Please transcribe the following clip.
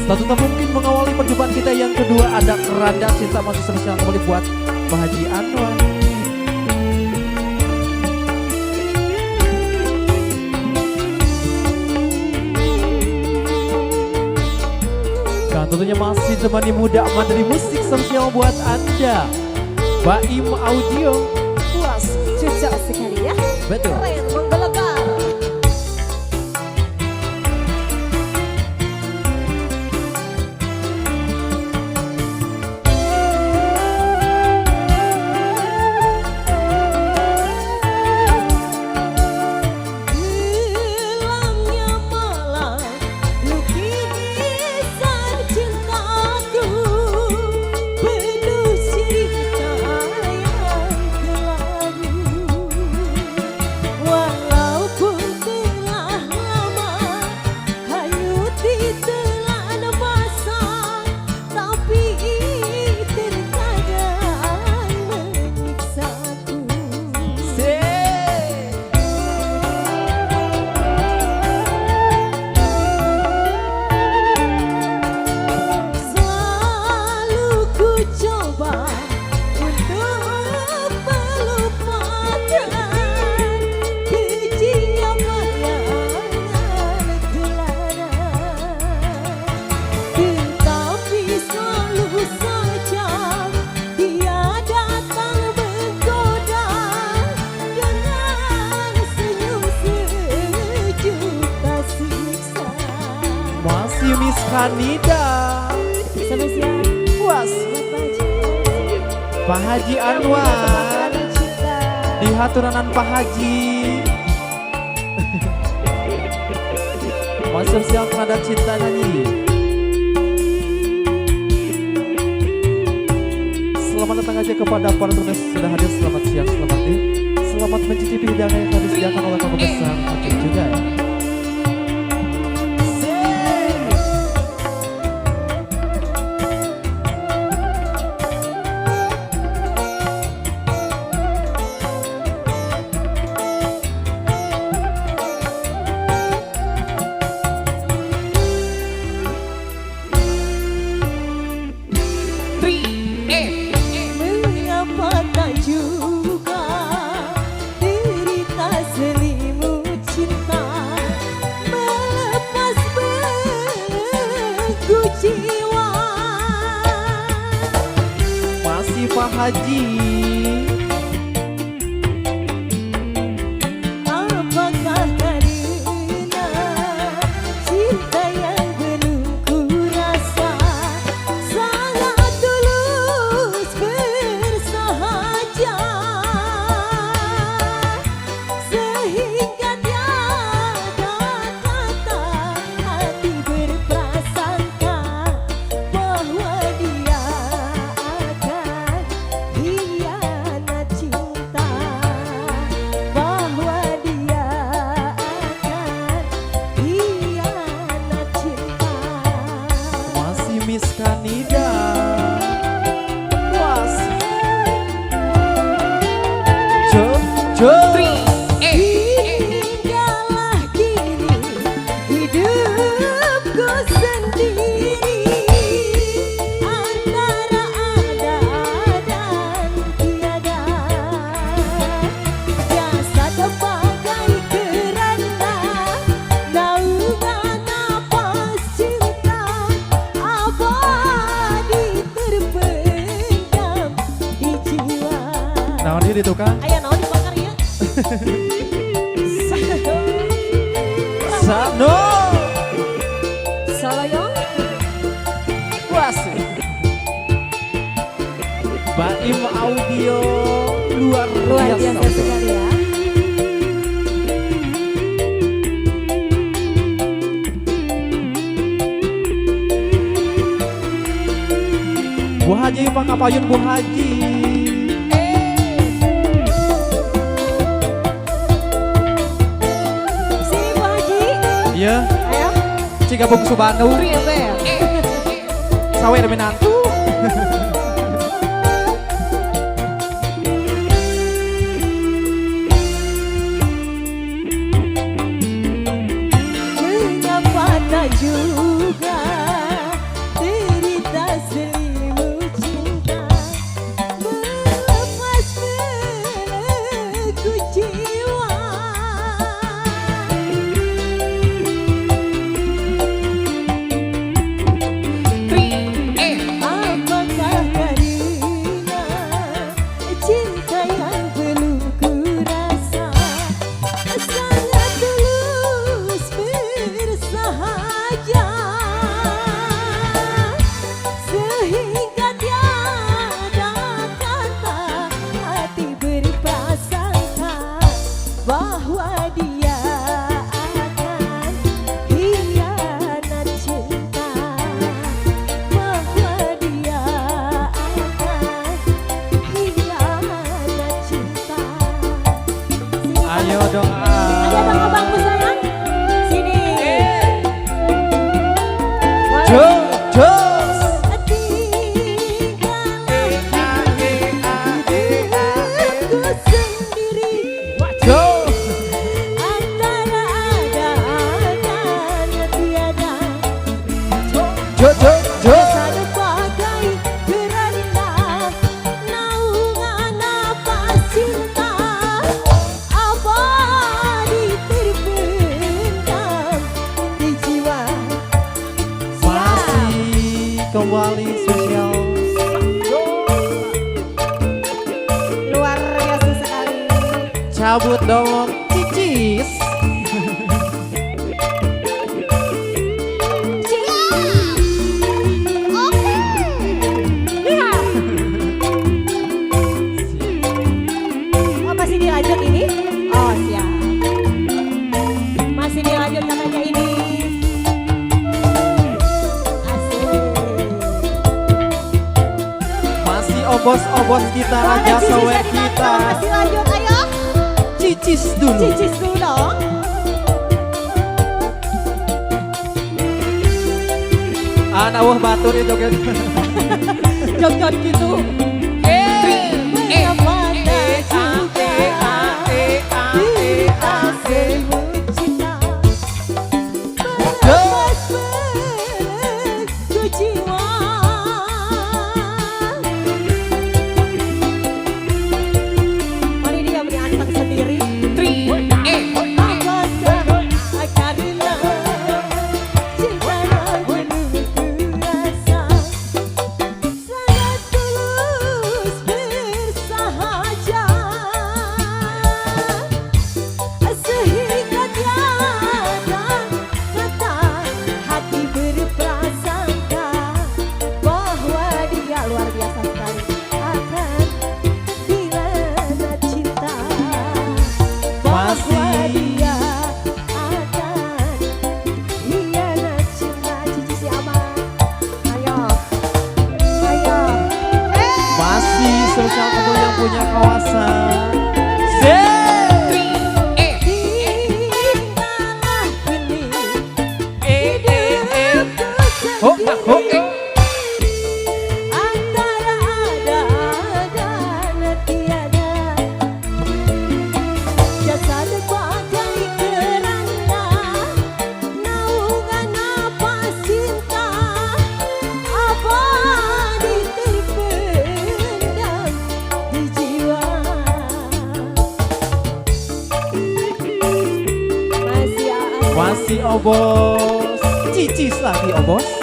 Tentu tak mungkin mengawali perjumpaan kita yang kedua ada Keranda Cinta masih spesial kembali buat Pak Haji Anwar. Dan tentunya masih temani muda mandiri musik spesial buat Anda Baim Audio. Puas, cocok sekali ya. Betul. Keren, menggelegar. Masih Miss Kanida Spesial puas Pak Haji Anwar di haturanan Pak Haji. Masih spesial Keranda Cinta nyanyi. Selamat datang aja kepada para tunas sudah hadir. Selamat siang, selamat nih. Selamat mencicipi hidangan yang telah disediakan oleh Kang Besar Hakim juga ya. Masih Pak Haji. Apakah karena cinta yang penuh kurasa sangat tulus bersahaja sehingga tiada kata hati berprasangka bahwa dia akan hianat cinta, bahwa dia akan hianat cinta. Masih Miss Kanida puas Tinggallah kini hidupku sendiri antara ada dan tiada. Jasad bagai keranda, naungan napas cinta abadi terpendam di jiwa. Nah dia ditukang Ayo naon dibakar ya. Sano Saloyong puas Baim Audio luar luar biasa. biasa sekali ya. Bu Haji Pak Kapayun Bu Haji. Sini Bu Haji. Iya, Ayo. jika bungsu Bandung River. sawe ada menantu. Mengapa tak juga Rasa bagai kerana naungan nafas cinta abadi terpendam di jiwa. Masih kembali spesial. Luar biasa sekali. Cabut dong, cicis. Oh, masih dilanjut ini? Oh, siap. Masih dilanjut katanya ini. Asik. Masih obos-obos kita, Oh, ada raja cicisnya sower di kita. kantong. Masih lanjut, ayo. Cicis dulu. Cicis dulu dong. Wah batur ya joget. Joget gitu. Mari dia beri anteng sendiri. Luar biasa sekali akan dilanda cinta bahwa dia akan hianat cinta. Cici siapa? Ayo, ayo. Masih spesial untuk yang punya kawasan. Tinggallah kini hidupku Ho, ho, sendiri. Antara ada dan tiada, jasad bagai kerana naungan nafas cinta abadi terpendam di jiwa. Masih ada. Masih obos. Cicis lagi obos.